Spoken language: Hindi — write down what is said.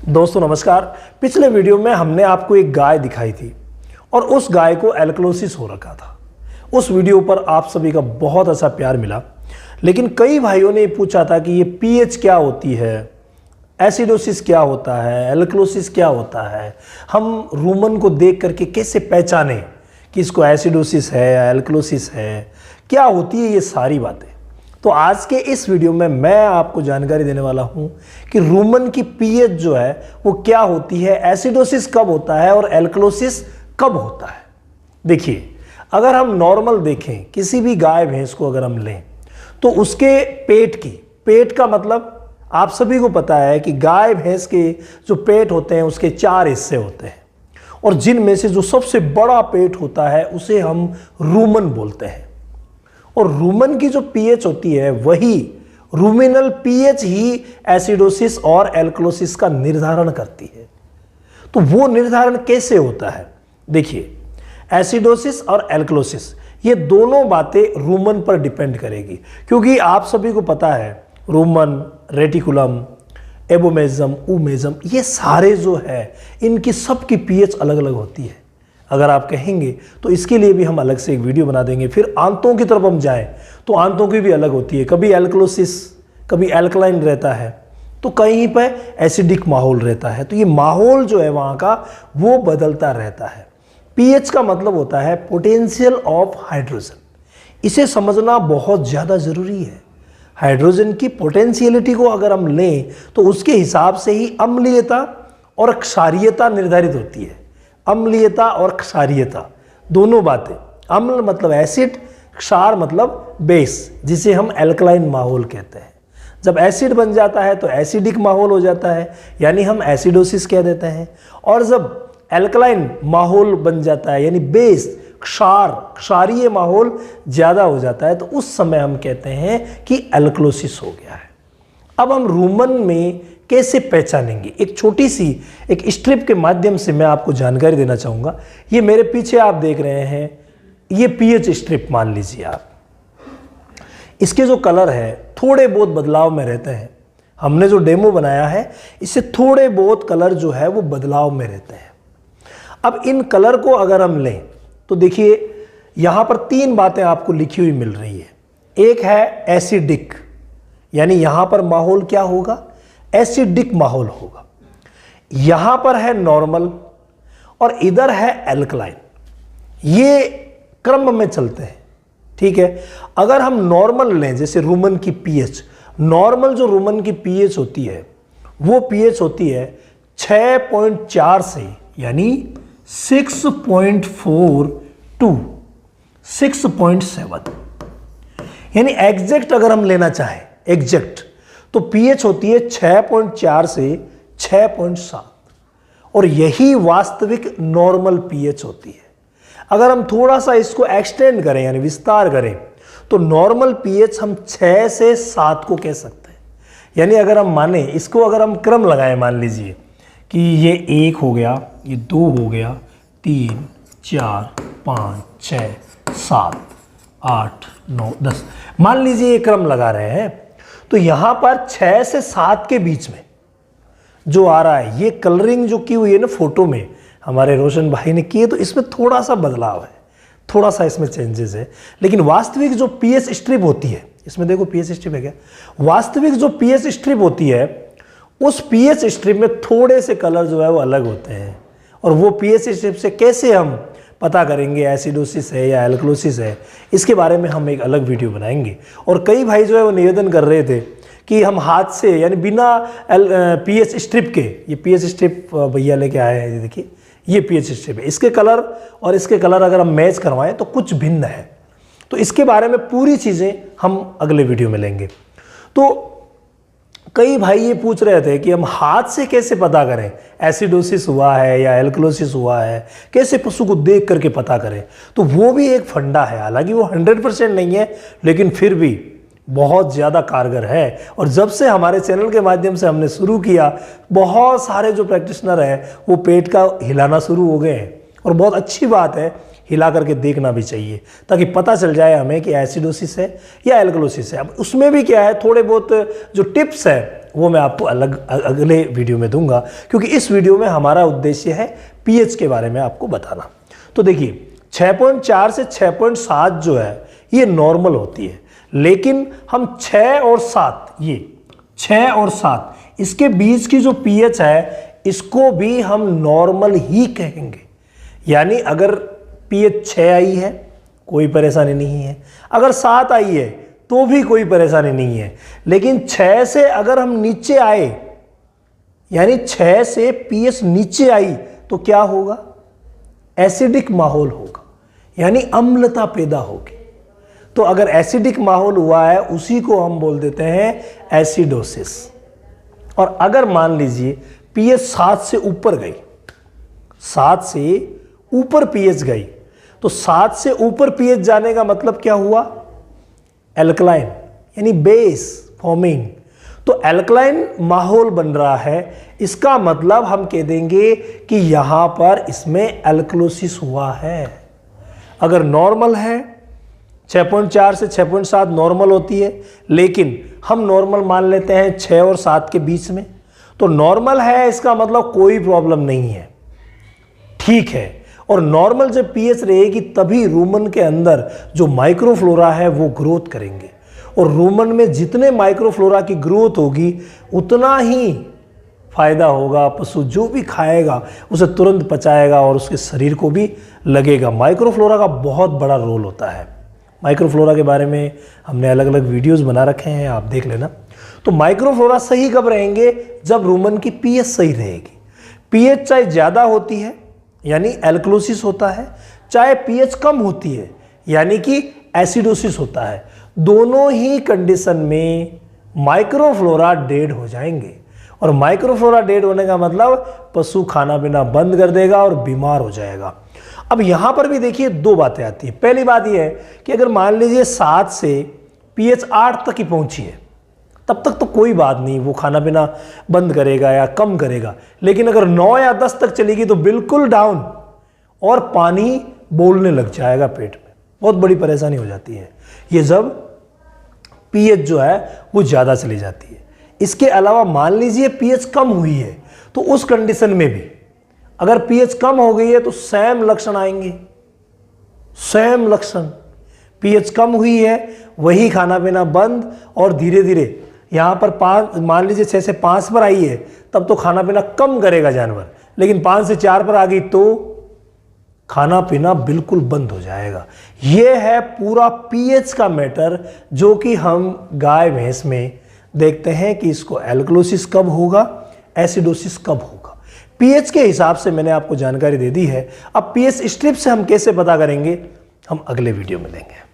दोस्तों नमस्कार। पिछले वीडियो में हमने आपको एक गाय दिखाई थी और उस गाय को एल्कलोसिस हो रखा था। उस वीडियो पर आप सभी का बहुत अच्छा प्यार मिला, लेकिन कई भाइयों ने पूछा था कि ये पीएच क्या होती है, एसिडोसिस क्या होता है, एल्कलोसिस क्या होता है, हम रूमन को देख करके कैसे पहचानें कि इसको एसिडोसिस है या एल्कलोसिस है, क्या होती है ये सारी बातें। तो आज के इस वीडियो में मैं आपको जानकारी देने वाला हूं कि रूमन की पीएच जो है वो क्या होती है, एसिडोसिस कब होता है और एल्कलोसिस कब होता है। देखिए, अगर हम नॉर्मल देखें किसी भी गाय भैंस को अगर हम लें तो उसके पेट का मतलब आप सभी को पता है कि गाय भैंस के जो पेट होते हैं उसके 4 हिस्से होते हैं और जिनमें से जो सबसे बड़ा पेट होता है उसे हम रूमन बोलते हैं। और रूमन की जो पीएच होती है वही रूमिनल पीएच ही एसिडोसिस और एल्कलोसिस का निर्धारण करती है। तो वो निर्धारण कैसे होता है? देखिए, एसिडोसिस और एल्कलोसिस ये दोनों बातें रूमन पर डिपेंड करेगी, क्योंकि आप सभी को पता है रूमन, रेटिकुलम, एबोमेजम, ऊमेजम ये सारे जो है इनकी सबकी पीएच अलग अलग होती है। अगर आप कहेंगे तो इसके लिए भी हम अलग से एक वीडियो बना देंगे। फिर आंतों की तरफ हम जाएं तो आंतों की भी अलग होती है, कभी एल्कलोसिस कभी एल्कलाइन रहता है, तो कहीं पर एसिडिक माहौल रहता है। तो ये माहौल जो है वहाँ का वो बदलता रहता है। पीएच का मतलब होता है पोटेंशियल ऑफ हाइड्रोजन। इसे समझना बहुत ज़्यादा ज़रूरी है। हाइड्रोजन की पोटेंशियलिटी को अगर हम लें तो उसके हिसाब से ही अम्लीयता और क्षारीयता निर्धारित होती है। अम्लीयता और क्षारीयता दोनों बातें, अम्ल मतलब एसिड, क्षार मतलब बेस, जिसे हम एल्कलाइन माहौल कहते हैं। जब एसिड बन जाता है तो एसिडिक माहौल हो जाता है, यानी हम एसिडोसिस कह देते हैं। और जब एल्कलाइन माहौल बन जाता है यानी बेस, क्षारीय माहौल ज़्यादा हो जाता है, तो उस समय हम कहते हैं कि एल्कलोसिस हो गया है। अब हम रूमन में कैसे पहचानेंगे? एक छोटी सी एक स्ट्रिप के माध्यम से मैं आपको जानकारी देना चाहूँगा। ये मेरे पीछे आप देख रहे हैं, ये पीएच स्ट्रिप मान लीजिए आप। इसके जो कलर है थोड़े बहुत बदलाव में रहते हैं। हमने जो डेमो बनाया है इससे थोड़े बहुत कलर जो है वो बदलाव में रहते हैं। अब इन कलर को अगर हम लें तो देखिए, यहाँ पर 3 बातें आपको लिखी हुई मिल रही है। एक है एसिडिक, यानी यहाँ पर माहौल क्या होगा? एसिडिक माहौल होगा। यहां पर है नॉर्मल और इधर है एल्कलाइन। ये क्रम में चलते हैं, ठीक है। अगर हम नॉर्मल लें, जैसे रूमन की पीएच, नॉर्मल जो रूमन की पीएच होती है वो पीएच होती है 6.4 से, यानी 6.4 टू 6.7, यानी एग्जैक्ट अगर हम लेना चाहें एग्जैक्ट तो पीएच होती है 6.4 से 6.7 और यही वास्तविक नॉर्मल पीएच होती है। अगर हम थोड़ा सा इसको एक्सटेंड करें यानी विस्तार करें तो नॉर्मल पीएच हम 6 से 7 को कह सकते हैं। यानी अगर हम माने इसको, अगर हम क्रम लगाएं, मान लीजिए कि ये 1 हो गया, ये 2 हो गया, 3, 4, 5, 6, 7, 8, 9, 10, मान लीजिए ये क्रम लगा रहे हैं, तो यहां पर 6 से 7 के बीच में जो आ रहा है, ये कलरिंग जो की हुई है ना फोटो में हमारे रोशन भाई ने की है, तो इसमें थोड़ा सा बदलाव है, थोड़ा सा इसमें चेंजेस है। लेकिन वास्तविक जो पीएच स्ट्रिप होती है, इसमें देखो पीएच स्ट्रिप है क्या, वास्तविक जो पीएच स्ट्रिप होती है उस पीएच स्ट्रिप में थोड़े से कलर जो है वो अलग होते हैं। और वो पीएच स्ट्रिप से कैसे हम पता करेंगे एसिडोसिस है या एल्कलोसिस है, इसके बारे में हम एक अलग वीडियो बनाएंगे। और कई भाई जो है वो निवेदन कर रहे थे कि हम हाथ से, यानी बिना पीएच स्ट्रिप के, ये पीएच स्ट्रिप भैया लेके आए हैं, ये देखिए ये पीएच स्ट्रिप है, इसके कलर और इसके कलर अगर हम मैच करवाएं तो कुछ भिन्न है। तो इसके बारे में पूरी चीज़ें हम अगले वीडियो में लेंगे। तो कई भाई ये पूछ रहे थे कि हम हाथ से कैसे पता करें एसिडोसिस हुआ है या एल्कलोसिस हुआ है, कैसे पशु को देख करके पता करें। तो वो भी एक फंडा है, हालांकि वो 100% नहीं है, लेकिन फिर भी बहुत ज़्यादा कारगर है। और जब से हमारे चैनल के माध्यम से हमने शुरू किया, बहुत सारे जो प्रैक्टिशनर हैं वो पेट का हिलाना शुरू हो गए हैं। और बहुत अच्छी बात है, हिला करके देखना भी चाहिए ताकि पता चल जाए हमें कि एसिडोसिस है या एल्कलोसिस है। अब उसमें भी क्या है, थोड़े बहुत जो टिप्स है वो मैं आपको अगले वीडियो में दूंगा, क्योंकि इस वीडियो में हमारा उद्देश्य है पीएच के बारे में आपको बताना। तो देखिए 6.4 से 6.7 जो है ये नॉर्मल होती है, लेकिन हम 6 और 7, ये 6 और 7 इसके बीच की जो पीएच है इसको भी हम नॉर्मल ही कहेंगे। यानी अगर पीएच 6 आई है कोई परेशानी नहीं है, अगर 7 आई है तो भी कोई परेशानी नहीं है, लेकिन 6 से अगर हम नीचे आए, यानी 6 से पीएच नीचे आई तो क्या होगा, एसिडिक माहौल होगा, यानी अम्लता पैदा होगी। तो अगर एसिडिक माहौल हुआ है उसी को हम बोल देते हैं एसिडोसिस। और अगर मान लीजिए पीएच 7 से ऊपर गई, 7 से ऊपर पीएच गई, तो 7 से ऊपर पीएच जाने का मतलब क्या हुआ, एल्कलाइन, यानी बेस फॉर्मिंग। तो एल्कलाइन माहौल बन रहा है, इसका मतलब हम कह देंगे कि यहां पर इसमें एल्कलोसिस हुआ है। अगर नॉर्मल है 6.4 से 6.7 नॉर्मल होती है, लेकिन हम नॉर्मल मान लेते हैं 6 और 7 के बीच में, तो नॉर्मल है इसका मतलब कोई प्रॉब्लम नहीं है, ठीक है। और नॉर्मल जब पीएच रहेगी तभी रूमन के अंदर जो माइक्रोफ्लोरा है वो ग्रोथ करेंगे, और रूमन में जितने माइक्रोफ्लोरा की ग्रोथ होगी उतना ही फायदा होगा। पशु जो भी खाएगा उसे तुरंत पचाएगा और उसके शरीर को भी लगेगा। माइक्रोफ्लोरा का बहुत बड़ा रोल होता है। माइक्रोफ्लोरा के बारे में हमने अलग अलग वीडियोस बना रखे हैं, आप देख लेना। तो माइक्रोफ्लोरा सही कब रहेंगे, जब रूमन की पीएच सही रहेगी। पीएच चाहे ज़्यादा होती है यानी एल्कलोसिस होता है, चाहे पीएच कम होती है यानी कि एसिडोसिस होता है, दोनों ही कंडीशन में माइक्रोफ्लोरा डेड हो जाएंगे। और माइक्रोफ्लोरा डेड होने का मतलब पशु खाना पीना बंद कर देगा और बीमार हो जाएगा। अब यहां पर भी देखिए दो बातें आती है। पहली बात यह है कि अगर मान लीजिए 7 से पीएच 8 तक ही पहुंची है, तब तक तो कोई बात नहीं, वो खाना पीना बंद करेगा या कम करेगा। लेकिन अगर 9 या 10 तक चलेगी तो बिल्कुल डाउन, और पानी बोलने लग जाएगा पेट में, बहुत बड़ी परेशानी हो जाती है ये जब पीएच जो है वो ज़्यादा चली जाती है। इसके अलावा मान लीजिए पीएच कम हुई है, तो उस कंडीशन में भी अगर पीएच कम हो गई है तो सेम लक्षण आएंगे, सेम लक्षण। पीएच कम हुई है, वही खाना पीना बंद, और धीरे धीरे यहाँ पर 5, मान लीजिए 6 से 5 पर आई है, तब तो खाना पीना कम करेगा जानवर, लेकिन 5 से 4 पर आ गई तो खाना पीना बिल्कुल बंद हो जाएगा। ये है पूरा पीएच का मैटर, जो कि हम गाय भैंस में देखते हैं कि इसको एल्कलोसिस कब होगा, एसिडोसिस कब होगा। पीएच के हिसाब से मैंने आपको जानकारी दे दी है। अब पीएच स्ट्रिप से हम कैसे पता करेंगे, हम अगले वीडियो में देंगे।